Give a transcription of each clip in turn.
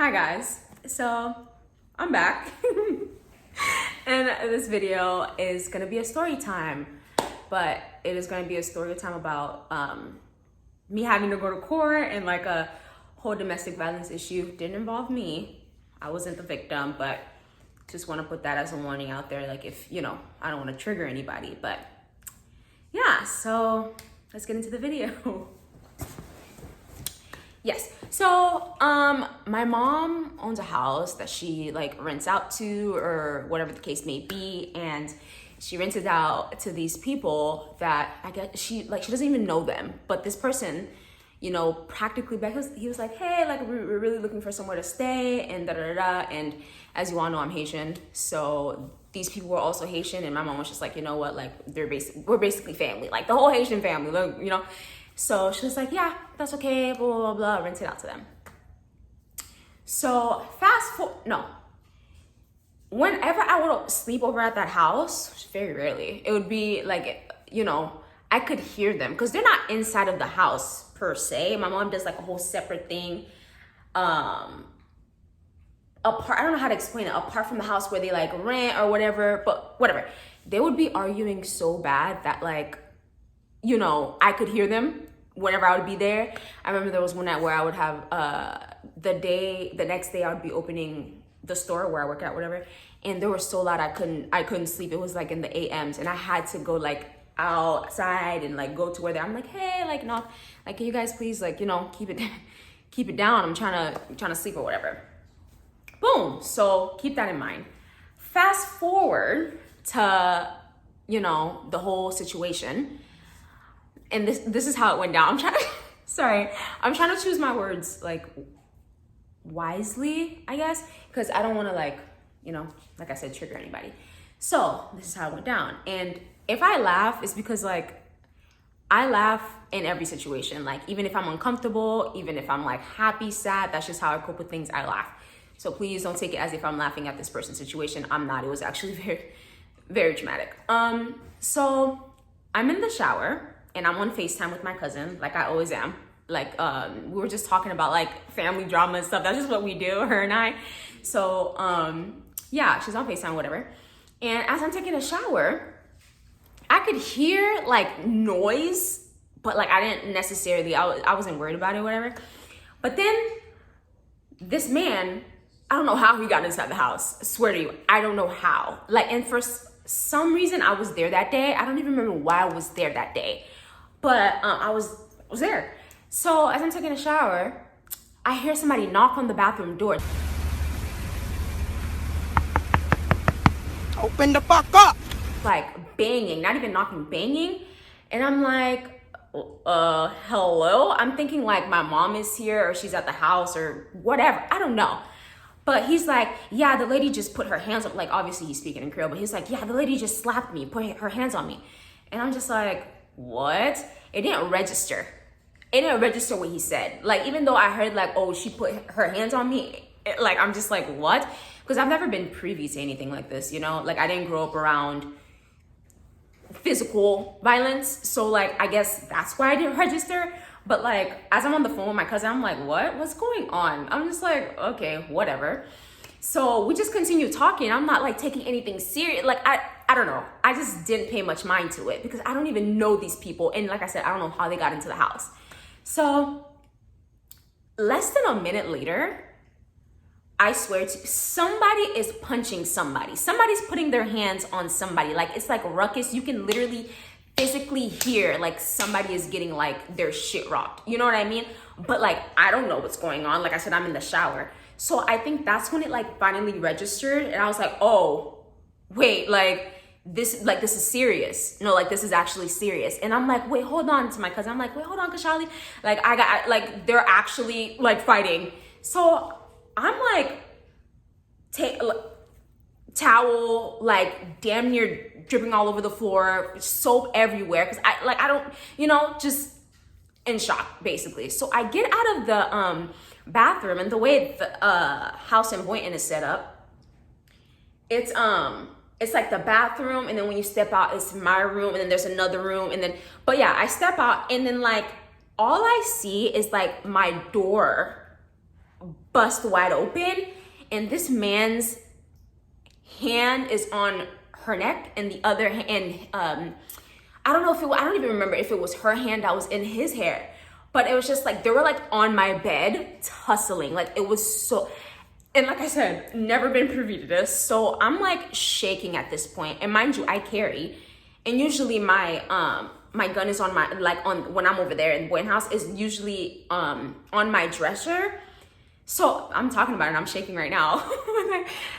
Hi guys, so I'm back and this video is gonna be a story time, but it is gonna be a story time about me having to go to court and like a whole domestic violence issue. Didn't involve me, I wasn't the victim, but just want to put that as a warning out there, like if I don't want to trigger anybody. But yeah, so let's get into the video. Yes. So, my mom owns a house that she like rents out to, or whatever the case may be, and she rents it out to these people that I guess she doesn't even know them, but this person, practically back, he was like, hey, like we're really looking for somewhere to stay, and da da da. And as you all know, I'm Haitian, so these people were also Haitian, and my mom was just like, you know what, like we're basically family, like the whole Haitian family, like. So she was like, yeah, that's okay, blah, blah, blah, blah, rent it out to them. So whenever I would sleep over at that house, which very rarely, it would be like, I could hear them because they're not inside of the house per se. My mom does like a whole separate thing, apart, I don't know how to explain it, apart from the house where they like rent or whatever, but whatever. They would be arguing so bad that like, I could hear them whenever I would be there. I remember there was one night where I would have, the next day I would be opening the store where I work at, whatever. And they were so loud, I couldn't sleep. It was like in the AMs, and I had to go like outside and like go to where I'm like, hey, like, no, like, can you guys please like, keep it down. I'm trying to sleep or whatever. Boom. So keep that in mind. Fast forward to, the whole situation. And this is how it went down. I'm trying to choose my words like wisely, I guess, because I don't want to like I said, trigger anybody. So this is how it went down. And if I laugh, it's because like I laugh in every situation. Like even if I'm uncomfortable, even if I'm like happy, sad, that's just how I cope with things. I laugh. So please don't take it as if I'm laughing at this person's situation. I'm not. It was actually very, very traumatic. So I'm in the shower and I'm on FaceTime with my cousin, like I always am. Like, we were just talking about like family drama and stuff. That's just what we do, her and I. So, yeah, she's on FaceTime, whatever. And as I'm taking a shower, I could hear like noise, but like I didn't necessarily, I wasn't worried about it, whatever. But then this man, I don't know how he got inside the house. I swear to you, I don't know how. Like, and for some reason I was there that day. I don't even remember why I was there that day. But I was there. So as I'm taking a shower, I hear somebody knock on the bathroom door. Open the fuck up! Like banging, not even knocking, banging. And I'm like, hello? I'm thinking like my mom is here or she's at the house or whatever. I don't know. But he's like, yeah, the lady just put her hands up. Like, obviously he's speaking in Creole, but he's like, yeah, the lady just slapped me, put her hands on me. And I'm just like, what? It didn't register. It didn't register what he said. Like, even though I heard like, oh, she put her hands on me, like, I'm just like, what? Because I've never been privy to anything like this, Like, I didn't grow up around physical violence. So, like, I guess that's why I didn't register. But, like, as I'm on the phone with my cousin, I'm like, what? What's going on? I'm just like, okay, whatever. So we just continue talking. I'm not, like, taking anything serious. Like, I don't know. I just didn't pay much mind to it because I don't even know these people. And like I said, I don't know how they got into the house. So less than a minute later, I swear to you, somebody is punching somebody. Somebody's putting their hands on somebody. Like, it's like ruckus. You can literally physically hear like somebody is getting like their shit rocked. You know what I mean? But like, I don't know what's going on. Like I said, I'm in the shower. So I think that's when it like finally registered. And I was like, oh, wait, like this is serious. No, like this is actually serious. And I'm like, wait, hold on, to my cousin. I'm like, wait, hold on, Kashali. Like they're actually like fighting. So I'm like, towel, like damn near dripping all over the floor, soap everywhere. Cause I don't, just in shock basically. So I get out of the bathroom, and the way the house in Boynton is set up, it's like the bathroom, and then when you step out, it's my room, and then there's another room, and then, but yeah, I step out, and then like all I see is like my door bust wide open, and this man's hand is on her neck, and the other hand, I don't even remember if it was her hand that was in his hair, but it was just like, they were like on my bed tussling. Like, it was so, and like I said, never been privy to this. So I'm like shaking at this point. And mind you, I carry, and usually my gun is on my, like on, when I'm over there in the boarding house, is usually on my dresser. So I'm talking about it, I'm shaking right now.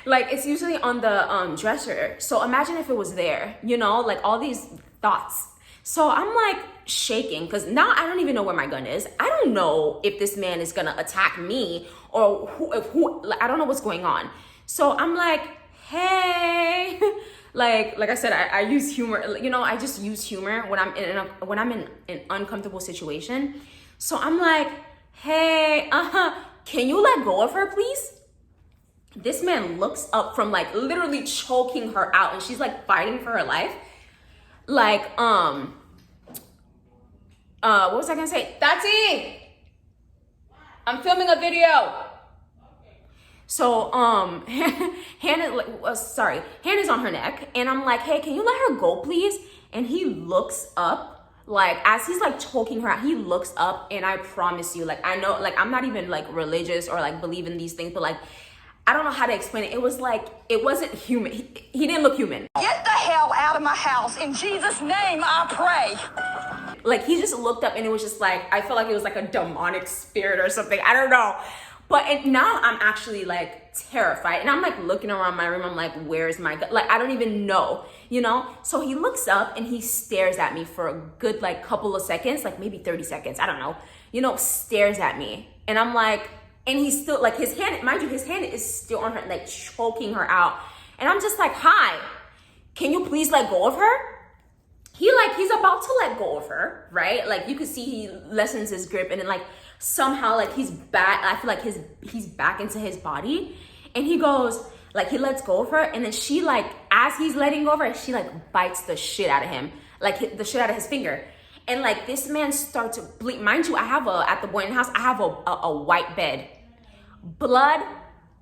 Like, it's usually on the dresser. So imagine if it was there, you know, like all these thoughts. So I'm like shaking, because now I don't even know where my gun is. I don't know if this man is gonna attack me, or who, like, I don't know what's going on. So I'm like, hey, like I said, I use humor, you know, I just use humor when I'm in an uncomfortable situation. So I'm like, hey, can you let go of her, please? This man looks up from like literally choking her out, and she's like fighting for her life. Like, what was I gonna say? Tati, I'm filming a video. So, Hannah's on her neck, and I'm like, hey, can you let her go, please? And he looks up, like, as he's like choking her out, he looks up, and I promise you, like, I know, like, I'm not even like religious or like believe in these things, but like, I don't know how to explain it. It was like, it wasn't human. He didn't look human. Get the hell out of my house. In Jesus' name, I pray. Like, he just looked up, and it was just like, I feel like it was like a demonic spirit or something. I don't know. But now I'm actually like terrified, and I'm like looking around my room. I'm like, where's my gun? Like, I don't even know, you know? So he looks up, and he stares at me for a good like couple of seconds, like maybe 30 seconds. I don't know, you know, stares at me. And I'm like, and he's still like, his hand, mind you, his hand is still on her, like choking her out. And I'm just like, hi, can you please let go of her? He's about to let go of her, right? Like, you could see he lessens his grip, and then like somehow like he's back. I feel like he's back into his body, and he goes, like, he lets go of her, and then she, like, as he's letting go of her, she like bites the shit out of him, like the shit out of his finger. And like, this man starts to bleed. Mind you, I have at the boarding house, I have a white bed. Blood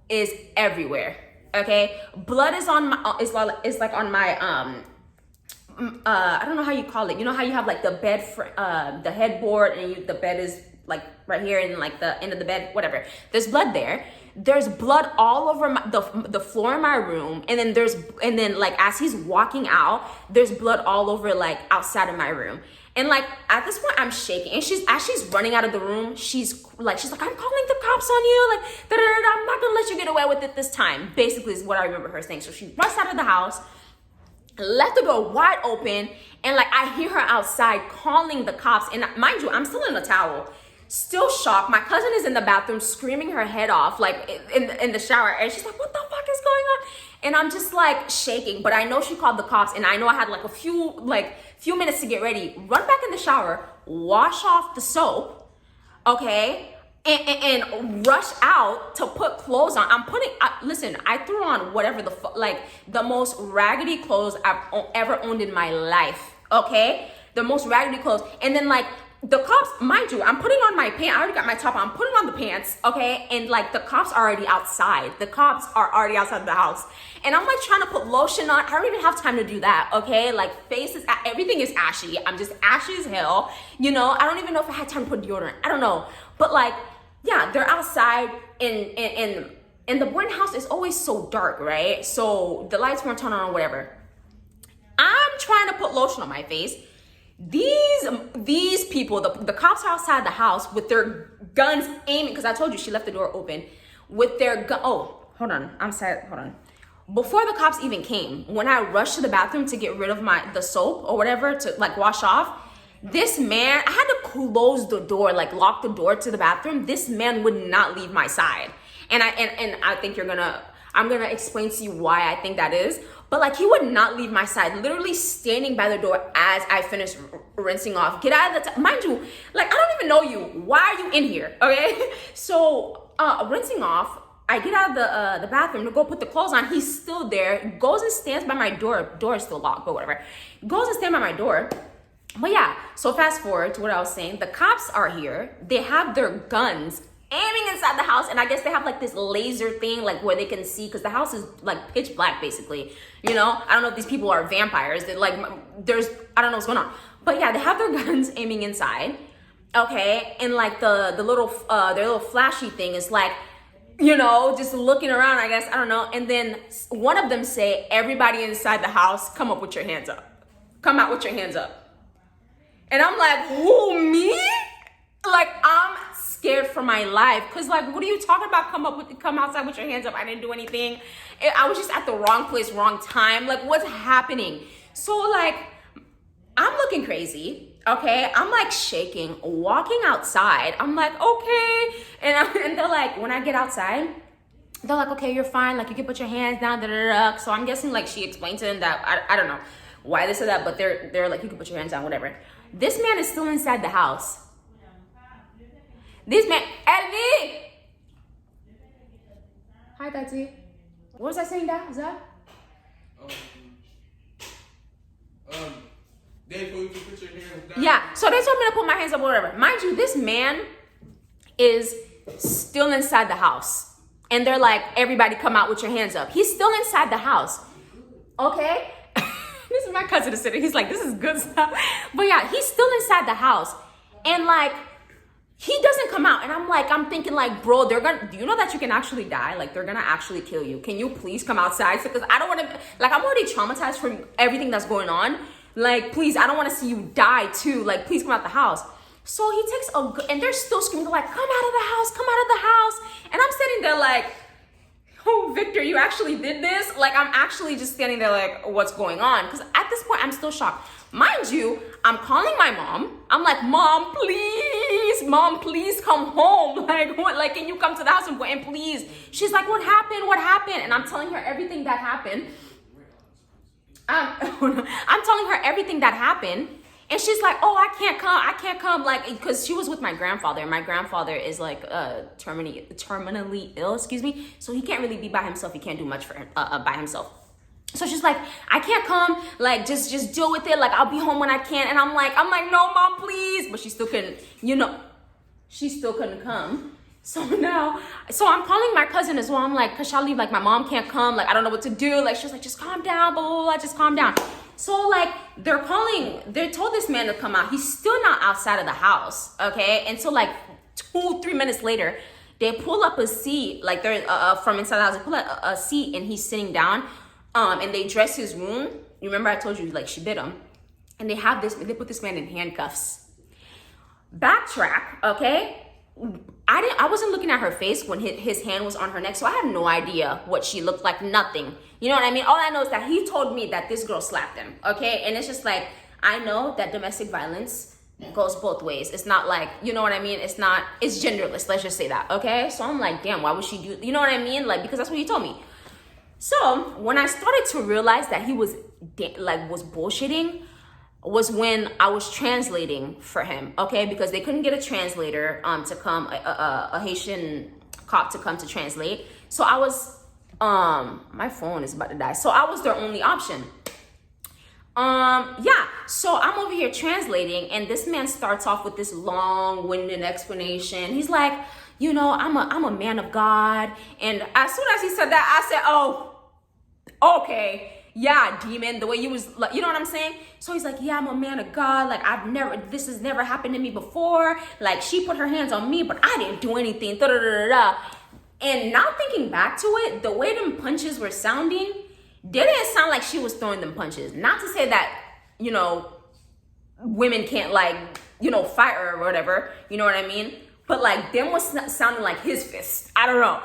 is everywhere. Okay, blood is on my is like on my I don't know how you call it. You know how you have like the bed the headboard, and the bed is like right here, and like the end of the bed, whatever. There's blood there. There's blood all over the floor in my room, and then like as he's walking out, there's blood all over like outside of my room. And like at this point, I'm shaking, and as she's running out of the room, she's like, I'm calling the cops on you, like, I'm not gonna let you get away with it this time. Basically, is what I remember her saying. So she rushed out of the house, left the door wide open, and like I hear her outside calling the cops. And mind you, I'm still in a towel, still shocked. My cousin is in the bathroom screaming her head off, like in the shower, and she's like, what the fuck is going on? And I'm just like shaking, but I know she called the cops, and I know I had like a few minutes to get ready, run back in the shower, wash off the soap, okay, and rush out to put clothes on. Listen, I threw on whatever the most raggedy clothes I've ever owned in my life, okay, the most raggedy clothes. And then like the cops, mind you, I'm putting on my pants. I already got my top on. I'm putting on the pants, okay? And like the cops are already outside. The cops are already outside the house. And I'm like trying to put lotion on. I don't even have time to do that, okay? Like everything is ashy. I'm just ashy as hell. You know, I don't even know if I had time to put deodorant. I don't know. But like, yeah, they're outside, and the boarding house is always so dark, right? So the lights weren't turned on or whatever. I'm trying to put lotion on my face. These people, the cops are outside the house with their guns aiming, because I told you she left the door open with their gun. Oh, hold on. I'm sad. Hold on. Before the cops even came, when I rushed to the bathroom to get rid of the soap or whatever to like wash off, this man, I had to close the door, like lock the door to the bathroom. This man would not leave my side. And I think I'm gonna explain to you why I think that is. But like, he would not leave my side, literally standing by the door as I finished rinsing off. Get out of the mind you, like, I don't even know you. Why are you in here? Okay. So rinsing off, I get out of the bathroom to go put the clothes on. He's still there, goes and stands by my door. Door is still locked, but whatever. Goes and stands by my door. But yeah, so fast forward to what I was saying. The cops are here. They have their guns aiming inside the house. And I guess they have like this laser thing, like where they can see, because the house is like pitch black basically. You know, I don't know if these people are vampires. They're like, I don't know what's going on. But yeah, they have their guns aiming inside. Okay, and like the little their little flashy thing is like, you know, just looking around, I guess, I don't know. And then one of them say, everybody inside the house, come up with your hands up. Come out with your hands up. And I'm like, who, me? Like, I'm scared for my life. Cause like, what are you talking about? Come outside with your hands up. I didn't do anything. I was just at the wrong place, wrong time. Like, what's happening? So like, I'm looking crazy. Okay, I'm like shaking, walking outside. I'm like, okay. And they're like, when I get outside, they're like, okay, you're fine. Like, you can put your hands down, da, da, da. So I'm guessing like she explained to them that, I don't know why they said that, but they're like, you can put your hands down, whatever. This man is still inside the house. This man, Ellie! Hi, Tati. What was I saying, Dad? Is that? They told you to put your hands down. Yeah, so they told me to put my hands up, whatever. Mind you, this man is still inside the house. And they're like, everybody come out with your hands up. He's still inside the house. Okay? This is my cousin is sitting. He's like, this is good stuff. But yeah, he's still inside the house. And like, he doesn't come out. And I'm thinking like, bro, do you know that you can actually die? Like, they're gonna actually kill you. Can you please come outside? Because I don't want to, like, I'm already traumatized from everything that's going on. Like, please, I don't want to see you die too. Like, please come out the house. So he takes and they're still screaming, like, come out of the house, come out of the house. And I'm sitting there like, oh, Victor, you actually did this? Like, I'm actually just standing there like, what's going on? Because at this point, I'm still shocked. Mind you, I'm calling my mom. I'm like, mom, please come home. Like, what? Like, can you come to the house and please? She's like, what happened? What happened? And I'm telling her everything that happened. I'm telling her everything that happened. And she's like, oh, I can't come. Like, because she was with my grandfather. My grandfather is like terminally ill, so he can't really be by himself. He can't do much for him, by himself. So she's like, I can't come. Like, just deal with it. Like, I'll be home when I can. And I'm like, no, mom, please. But she still couldn't, she still couldn't come. So I'm calling my cousin as well. I'm like, Kashali, like, my mom can't come. Like, I don't know what to do. Like, she's like, just calm down, blah, blah, blah, just calm down. So, like, they told this man to come out. He's still not outside of the house, okay? And so, like, 2-3 minutes later, they pull up a seat, like, they're from inside the house. They pull up a seat, and he's sitting down, and they dress his wound. You remember I told you, like, she bit him. And they put this man in handcuffs. Backtrack, okay? I wasn't looking at her face when his hand was on her neck, so I have no idea what she looked like, nothing. You know what I mean? All I know is that he told me that this girl slapped him, okay? And it's just like, I know that domestic violence goes both ways. It's not like, you know what I mean? It's genderless, let's just say that, okay? So I'm like, damn, why would she do, you know what I mean? Like, because that's what he told me. So when I started to realize that he was bullshitting, was when I was translating for him, okay? Because they couldn't get a translator to come, a Haitian cop to come to translate. So I was, my phone is about to die. So I was their only option. Yeah, so I'm over here translating, and this man starts off with this long-winded explanation. He's like, I'm a man of God. And as soon as he said that, I said, oh, okay. Yeah, demon, the way you was, like, you know what I'm saying? So he's like, yeah, I'm a man of God. Like, this has never happened to me before. Like, she put her hands on me, but I didn't do anything. Da, da, da, da, da. And now thinking back to it, the way them punches were sounding, they didn't sound like she was throwing them punches. Not to say that, women can't, fight her or whatever. You know what I mean? But, like, them was sounding like his fist. I don't know.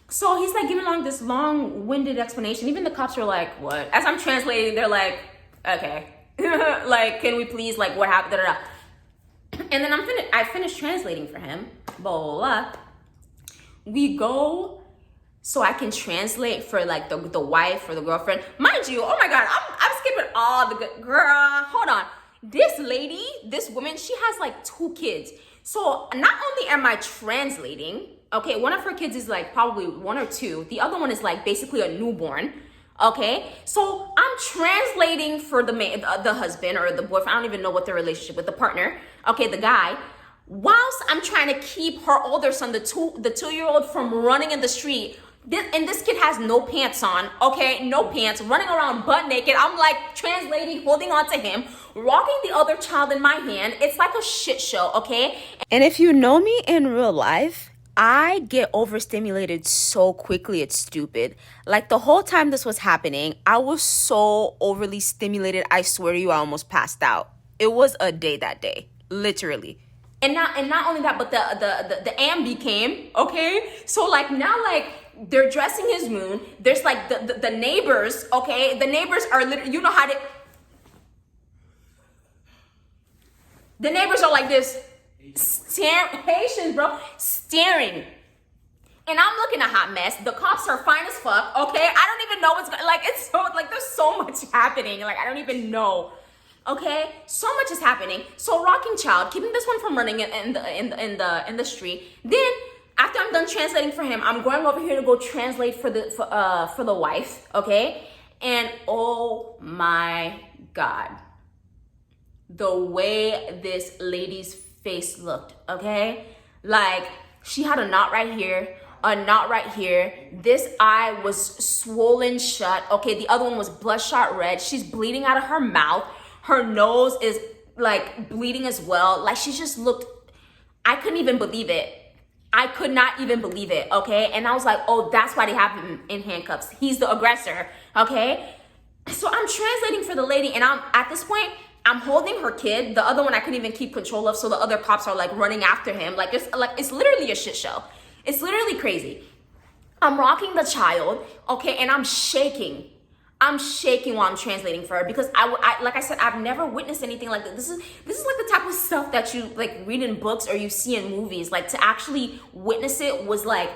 So he's like giving along this long-winded explanation. Even the cops were like, what? As I'm translating, they're like, okay. Like, can we please, like, what happened? Da, da, da. And then I finished translating for him. Blah, blah, blah. We go so I can translate for, like, the wife or the girlfriend. Mind you, oh my God, I'm skipping all the good, girl, hold on. This lady, this woman, she has, like, 2 kids. So not only am I translating, okay, one of her kids is like probably 1 or 2. The other one is like basically a newborn. Okay, so I'm translating for the husband or the boyfriend. I don't even know what their relationship with the partner. Okay, the guy. whilst I'm trying to keep her older son, the 2-year-old, from running in the street. And this kid has no pants on, okay? No pants, running around butt naked. I'm like translating, holding on to him, rocking the other child in my hand. It's like a shit show, okay? And if you know me in real life, I get overstimulated so quickly, it's stupid. Like the whole time this was happening, I was so overly stimulated, I swear to you, I almost passed out. It was a day that day, literally. And not only that, but the ambi came, okay? So like now, like, they're dressing his wound. There's like the neighbors, okay? The neighbors are literally, you know how they, the neighbors are like this, staring, Haitians, bro, staring. And I'm looking a hot mess. The cops are fine as fuck, okay? I don't even know what's going, like, it's so, like, there's so much happening. Like, I don't even know. Okay, so much is happening. So rocking child, keeping this one from running in the street. Then after I'm done translating for him, I'm going over here to go translate for the wife. Okay, and oh my God, the way this lady's face looked. Okay, like she had a knot right here, a knot right here. This eye was swollen shut. Okay, the other one was bloodshot red. She's bleeding out of her mouth. Her nose is like bleeding as well. Like she just looked, I couldn't even believe it. I could not even believe it, okay? And I was like, oh, that's why they have him in handcuffs. He's the aggressor, okay? So I'm translating for the lady, and I'm at this point, I'm holding her kid. The other one I couldn't even keep control of, so the other cops are like running after him. Like it's literally a shit show. It's literally crazy. I'm rocking the child, okay, and I'm shaking. I'm shaking while I'm translating for her because I like I said, I've never witnessed anything like this. This is like the type of stuff that you like read in books or you see in movies. Like to actually witness it was like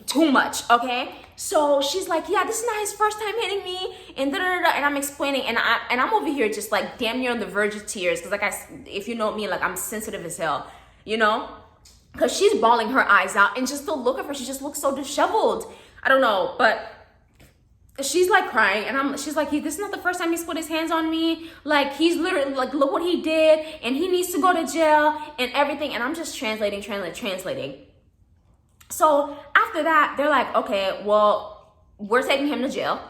too much, okay? So she's like, yeah, this is not his first time hitting me, and and I'm explaining, and I'm over here just like damn near on the verge of tears because like if you know me, like I'm sensitive as hell, you know, because she's bawling her eyes out, and just the look of her, she just looks so disheveled. I don't know, but she's like crying, and she's like, this is not the first time he's put his hands on me. Like he's literally like, look what he did, and he needs to go to jail and everything. And I'm just translating. So after that, they're like, okay, well, we're taking him to jail.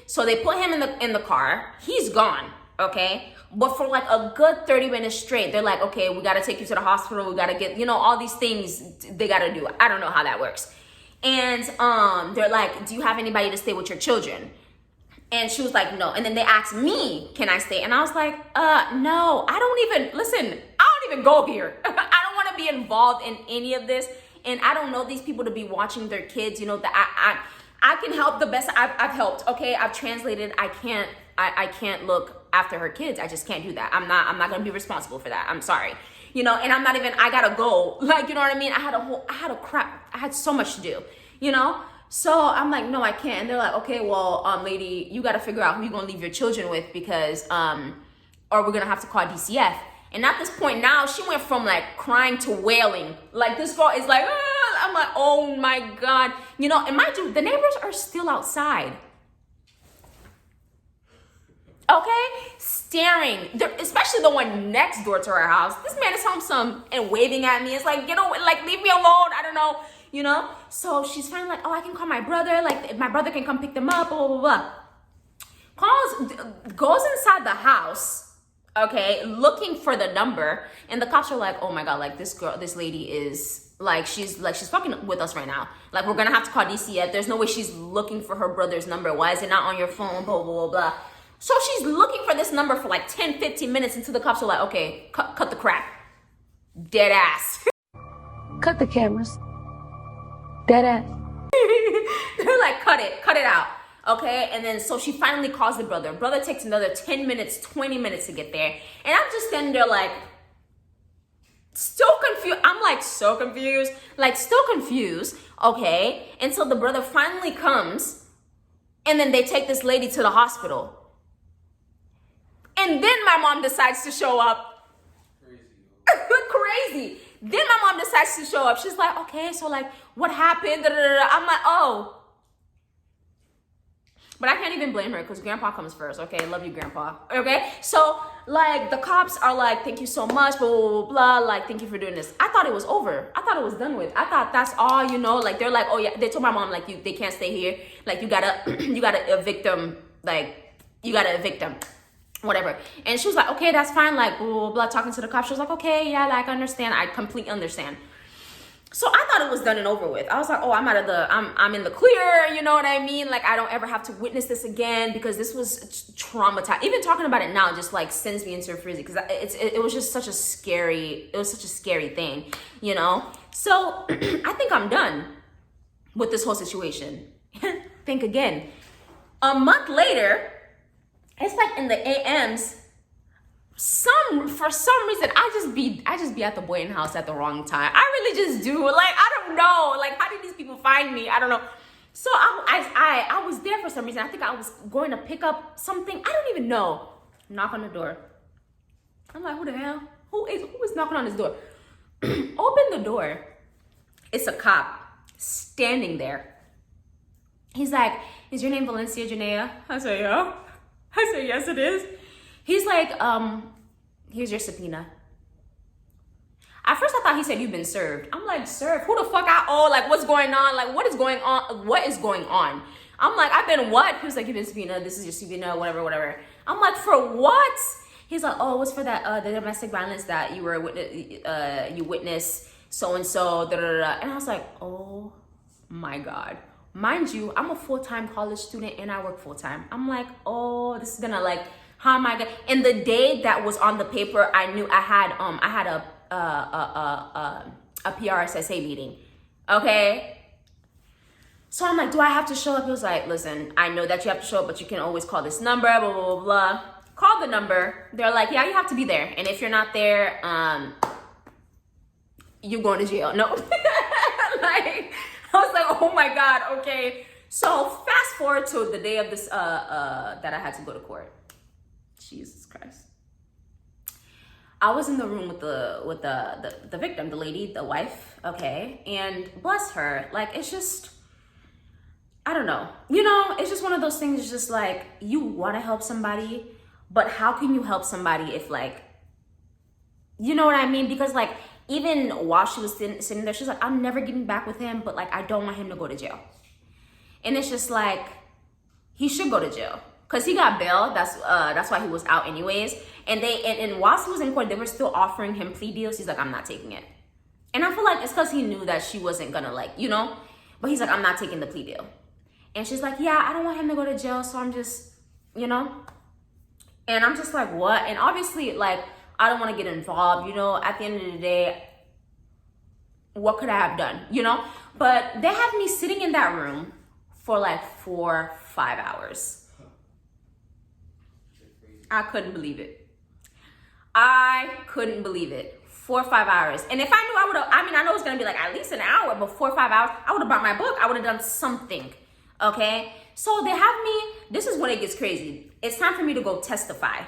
So they put him in the car. He's gone, okay? But for like a good 30 minutes straight, they're like, okay, we got to take you to the hospital. We got to get, all these things they got to do. I don't know how that works. And they're like, do you have anybody to stay with your children? And she was like, no. And then they asked me, can I stay? And I was like, no, I don't even go here. I don't want to be involved in any of this. And I don't know these people to be watching their kids. That I can help the best I've helped. Okay, I've translated. I can't look after her kids. I just can't do that. I'm not gonna be responsible for that. I'm sorry. And I'm not even, I gotta go. Like, you know what I mean? I had so much to do, So I'm like, no, I can't. And they're like, okay, well, lady, you gotta figure out who you're gonna leave your children with because, or we're gonna have to call DCF. And at this point now, she went from like crying to wailing. Like this girl is like, ah! I'm like, oh my God. And mind you, the neighbors are still outside. Okay, staring. Especially the one next door to our house. This man is home and waving at me. It's like, like leave me alone. I don't know, So she's finally like, oh, I can call my brother. Like my brother can come pick them up. Blah blah blah. Goes inside the house. Okay, looking for the number, and the cops are like, oh my God, like this lady is like she's fucking with us right now. Like we're gonna have to call DCF. There's no way she's looking for her brother's number. Why is it not on your phone? Blah blah blah blah. So she's looking for this number for like 10-15 minutes until the cops are like, okay, cut the crap. Dead ass. Cut the cameras. Dead ass. They're like, cut it out. Okay, and then so she finally calls the brother. Brother takes another 10 minutes, 20 minutes to get there. And I'm just standing there like, still confused. I'm like so confused, still confused. Okay, and so the brother finally comes, and then they take this lady to the hospital. And then my mom decides to show up. Crazy. Then my mom decides to show up. She's like, okay, so like, what happened? I'm like, oh. But I can't even blame her because grandpa comes first, okay? Love you, grandpa, okay? So, like, the cops are like, thank you so much, blah, blah, blah, blah, like, thank you for doing this. I thought it was over. I thought it was done with. I thought that's all, you know? Like, they're like, oh, yeah. They told my mom, like, they can't stay here. Like, you gotta evict them. Like, you gotta evict them. Whatever. And she was like, okay, that's fine. Like, blah, blah, blah, talking to the cops. She was like, okay, yeah, like, I understand. I completely understand. So I thought it was done and over with. I was like, oh, I'm in the clear, you know what I mean? Like, I don't ever have to witness this again because this was traumatized. Even talking about it now just like sends me into a frenzy because it was just such a scary thing, you know? So I think I'm done with this whole situation. Think again. A month later, it's like in the AMs, for some reason I just be at the Boynton house at the wrong time. I really just do. Like, I don't know. Like, how did these people find me? I don't know. So I was there for some reason. I think I was going to pick up something. I don't even know. Knock on the door. I'm like, who the hell? Who is knocking on this door? Open the door. It's a cop standing there. He's like, is your name Valencia Janea? I say, yeah. I say, yes, it is. He's like, here's your subpoena. At first I thought he said you've been served. I'm like, served? Who the fuck I owe? Like, what's going on? Like, what is going on? What is going on? I'm like, I've been what? He was like, you've been subpoenaed. This is your subpoena, whatever. I'm like, for what? He's like, oh, it was for that the domestic violence that you were you witnessed so-and-so, da-da-da. And I was like, oh my God. Mind you, I'm a full-time college student and I work full-time. I'm like, oh, this is gonna like, how am I gonna? And the day that was on the paper, I knew I had a PRSSA meeting. Okay. So I'm like, do I have to show up? He was like, listen, I know that you have to show up, but you can always call this number, blah, blah, blah, blah. Call the number. They're like, yeah, you have to be there. And if you're not there, you're going to jail. No. Like, I was like, oh my God, okay. So fast forward to the day of this, that I had to go to court. Jesus Christ. I was in the room with the victim, the lady, the wife, okay? And bless her, like, it's just, I don't know. You know, it's just one of those things, it's just like, you want to help somebody, but how can you help somebody if, like, you know what I mean? Because, like, even while she was sitting there, she's like, I'm never getting back with him, but, like, I don't want him to go to jail. And it's just like, he should go to jail. Because he got bail, that's why he was out anyways. And whilst he was in court, they were still offering him plea deals. He's like, I'm not taking it. And I feel like it's because he knew that she wasn't gonna, like, you know? But he's like, I'm not taking the plea deal. And she's like, yeah, I don't want him to go to jail, so I'm just, you know? And I'm just like, what? And obviously, like, I don't want to get involved, you know? At the end of the day, what could I have done, you know? But they have me sitting in that room for like 4-5 hours. I couldn't believe it. I couldn't believe it. 4 or 5 hours. And if I knew I would have, I mean, I know it's going to be like at least an hour, but 4 or 5 hours, I would have bought my book. I would have done something. Okay. So they have me, this is when it gets crazy. It's time for me to go testify.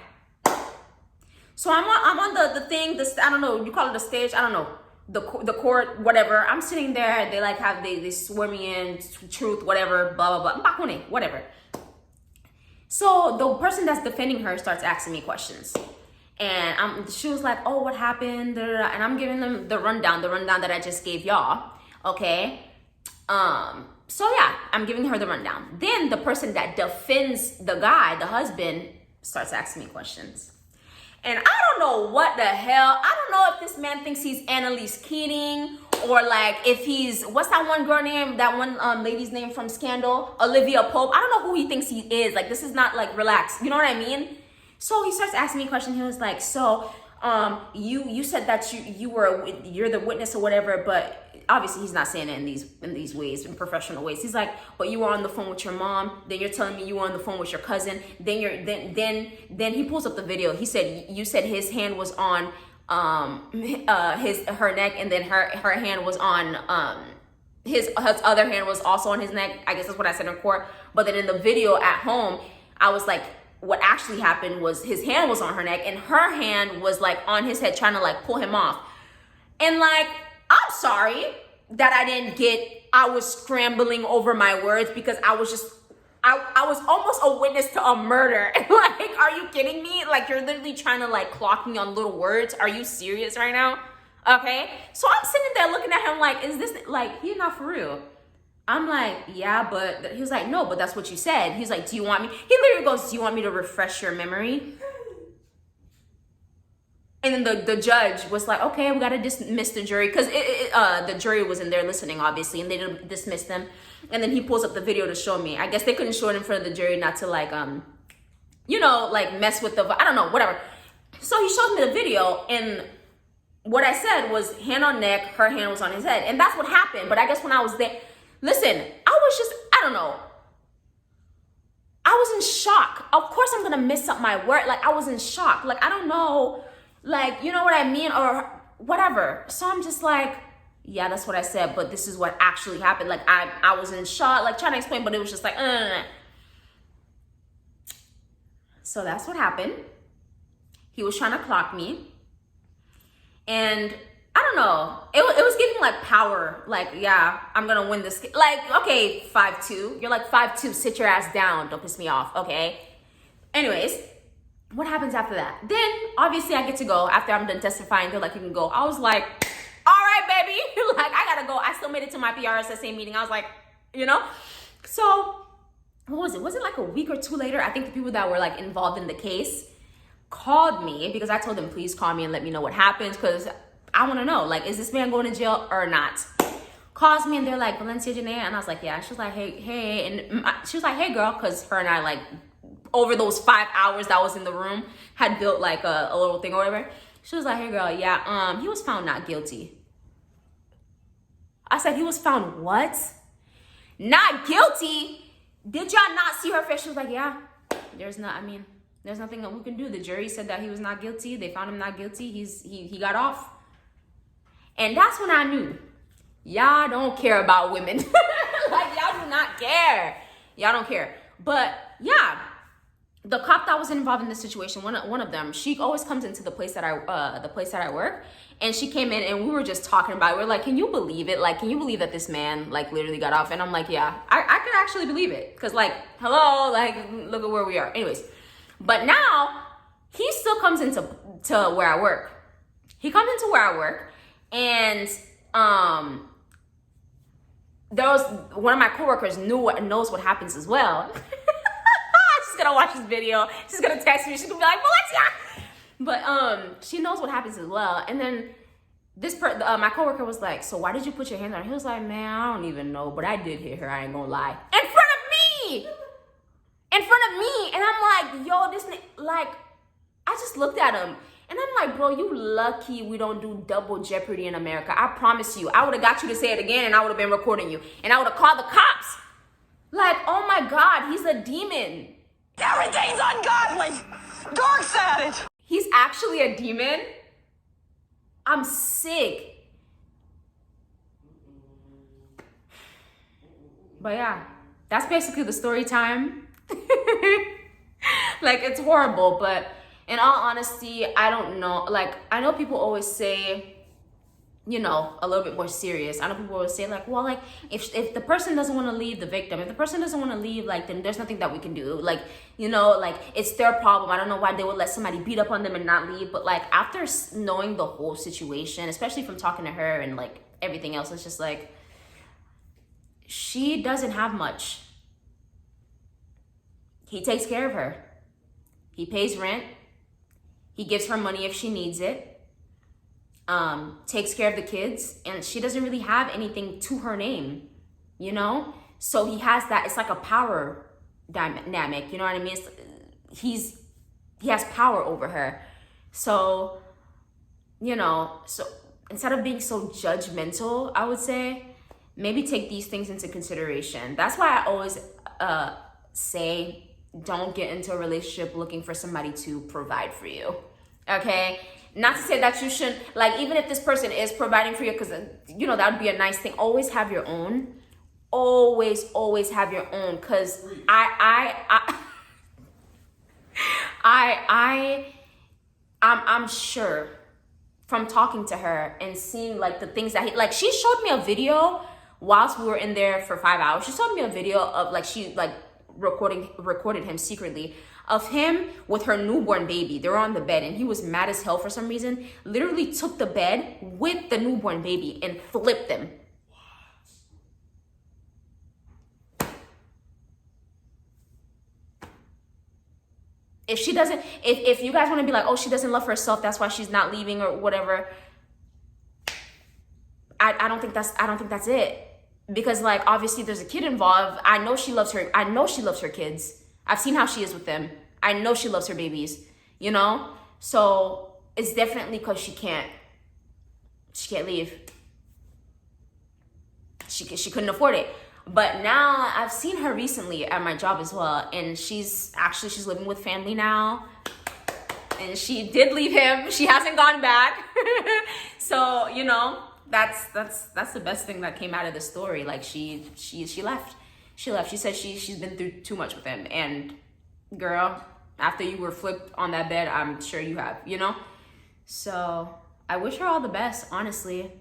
So I'm on the thing, I don't know, you call it the stage, I don't know, the court, whatever. I'm sitting there, they like they swear me in, truth, whatever, blah, blah, blah, whatever. So the person that's defending her starts asking me questions. And she was like, oh, what happened? And I'm giving them the rundown that I just gave y'all. Okay. So yeah, I'm giving her the rundown. Then the person that defends the guy, the husband, starts asking me questions. And I don't know what the hell. I don't know if this man thinks he's Annalise Keating or like if he's, what's that one girl name? That one lady's name from Scandal? Olivia Pope. I don't know who he thinks he is. Like, this is not like relaxed. You know what I mean? So he starts asking me a question. He was like, so you said that you're the witness or whatever, but obviously he's not saying it in these ways, in professional ways. He's like, but you were on the phone with your mom, then you're telling me you were on the phone with your cousin, then he pulls up the video. He said you said his hand was on her neck, and then her hand was on his other hand was also on his neck. I guess that's what I said in court. But then in the video at home, I was like, what actually happened was his hand was on her neck and her hand was like on his head trying to like pull him off. And like, I'm sorry that I was scrambling over my words because I was just I was almost a witness to a murder. Like, are you kidding me? Like, you're literally trying to like clock me on little words. Are you serious right now? Okay. So I'm sitting there looking at him like, is this like, he's not for real? I'm like, yeah, but he was like, no, but that's what you said. He's like, do you want me? He literally goes, do you want me to refresh your memory? And then the judge was like, okay, we got to dismiss the jury. Because the jury was in there listening, obviously, and they didn't dismiss them. And then he pulls up the video to show me. I guess they couldn't show it in front of the jury not to like, you know, like mess with the, I don't know, whatever. So he showed me the video, and what I said was hand on neck, her hand was on his head. And that's what happened. But I guess when I was there, listen, I was just, I don't know. I was in shock. Of course I'm going to miss up my word. Like, I was in shock. Like, I don't know. Like, you know what I mean? Or whatever. So I'm just like, yeah, that's what I said. But this is what actually happened. Like, I was in shock, like trying to explain, but it was just like, So that's what happened. He was trying to clock me. And I don't know. It was giving like power. Like, yeah, I'm going to win this. Like, okay, 5'2". You're like 5'2". Sit your ass down. Don't piss me off. Okay. Anyways, what happens after that? Then obviously I get to go after I'm done testifying. They're like, you can go. I was like, all right, baby. Like, I got to go. I still made it to my PRSSA meeting. I was like, you know? So what was it? Was it like a week or two later? I think the people that were like involved in the case called me because I told them, please call me and let me know what happens. Because I want to know, like, is this man going to jail or not? Calls me and they're like, Valencia Janae. And I was like, yeah. She was like, hey. And she was like, hey, girl. Because her and I, like, over those 5 hours that I was in the room, had built like a little thing or whatever. She was like, hey, girl, yeah, he was found not guilty. I said, he was found what? Not guilty? Did y'all not see her face? She was like, yeah, there's nothing that we can do. The jury said that he was not guilty. They found him not guilty. He got off. And that's when I knew, y'all don't care about women. Like, y'all do not care. Y'all don't care. But yeah, the cop that was involved in this situation, one of them, she always comes into the place that I work, and she came in and we were just talking about it. We're like, can you believe it? Like, can you believe that this man like literally got off? And I'm like, yeah, I could actually believe it, because like, hello, like, look at where we are. Anyways, but now he still comes into where I work. He comes into where I work, and there was one of my coworkers knows what happens as well. She's gonna watch this video. She's gonna text me. She's gonna be like, Valencia. But she knows what happens as well. And then my coworker was like, so why did you put your hands on her? He was like, man, I don't even know, but I did hit her. I ain't gonna lie. In front of me. And I'm like, yo, this like, I just looked at him. And I'm like, bro, you lucky we don't do double jeopardy in America. I promise you. I would have got you to say it again, and I would have been recording you. And I would have called the cops. Like, oh my God, he's a demon. Everything's ungodly. Dork's at it. He's actually a demon. I'm sick. But yeah, that's basically the story time. Like, it's horrible, but in all honesty, I don't know. Like, I know people always say, you know, a little bit more serious. I know people always say, like, well, like, if the person doesn't want to leave, the victim, if the person doesn't want to leave, like, then there's nothing that we can do. Like, you know, like, it's their problem. I don't know why they would let somebody beat up on them and not leave. But, like, after knowing the whole situation, especially from talking to her and, like, everything else, it's just, like, she doesn't have much. He takes care of her. He pays rent. He gives her money if she needs it. Takes care of the kids, and she doesn't really have anything to her name, you know? So he has that, it's like a power dynamic, you know what I mean? He has power over her. So, you know, so instead of being so judgmental, I would say, maybe take these things into consideration. That's why I always say, don't get into a relationship looking for somebody to provide for you, okay? Not to say that you shouldn't, like, even if this person is providing for you, because, you know, that would be a nice thing. Always have your own. Always have your own. Because I'm sure from talking to her and seeing, like, the things that like, she showed me a video whilst we were in there for 5 hours. She showed me a video of, like, she, like, recorded him secretly of him with her newborn baby. They were on the bed and he was mad as hell for some reason. Literally took the bed with the newborn baby and flipped them. If she doesn't, if you guys want to be like, oh, she doesn't love herself, that's why she's not leaving or whatever. I don't think that's it. Because like, obviously there's a kid involved. I know she loves her kids. I've seen how she is with them. I know she loves her babies, you know? So it's definitely because she can't leave. She couldn't afford it. But now I've seen her recently at my job as well. And she's living with family now. And she did leave him. She hasn't gone back. So, you know, that's the best thing that came out of the story. Like she left. She left. She said she's been through too much with him. And girl, after you were flipped on that bed, I'm sure you have, you know? So I wish her all the best, honestly.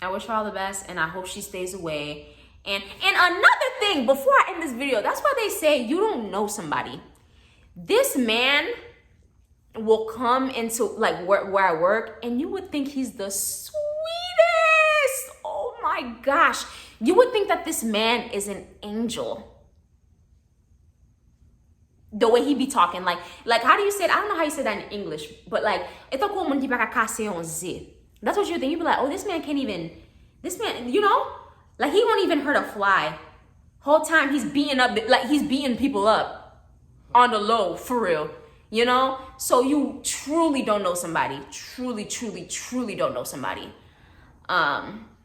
I wish her all the best, and I hope she stays away. And another thing, before I end this video, that's why they say you don't know somebody. This man will come into like where I work, and you would think he's the sweetest. Oh my gosh. You would think that this man is an angel. The way he be talking, like how do you say it? I don't know how you say that in English, but like, that's what you think. You'd be like, oh, this man, you know, like he won't even hurt a fly. Whole time he's beating people up on the low, for real, you know? So you truly don't know somebody. Truly don't know somebody.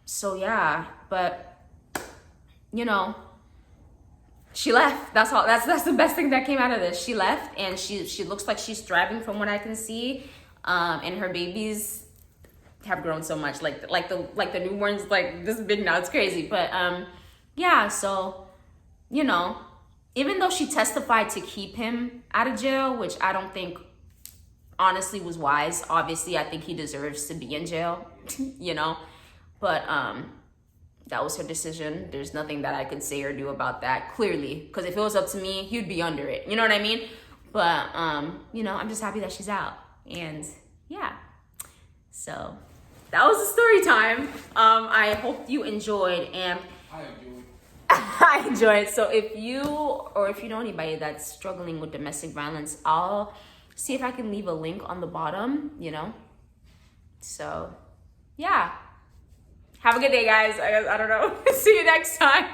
So yeah, but you know, she left. That's all. That's the best thing that came out of this. She left, and she looks like she's thriving from what I can see. And her babies have grown so much. Like the newborns, like this big now. It's crazy. But yeah. So you know, even though she testified to keep him out of jail, which I don't think honestly was wise. Obviously, I think he deserves to be in jail. You know, but that was her decision. There's nothing that I could say or do about that, clearly. Because if it was up to me, he'd be under it. You know what I mean? But, you know, I'm just happy that she's out. And, yeah. So, that was the story time. I hope you enjoyed. And I enjoyed. I enjoyed. So, if you know anybody that's struggling with domestic violence, I'll see if I can leave a link on the bottom, you know? So, yeah. Have a good day, guys. I don't know. See you next time.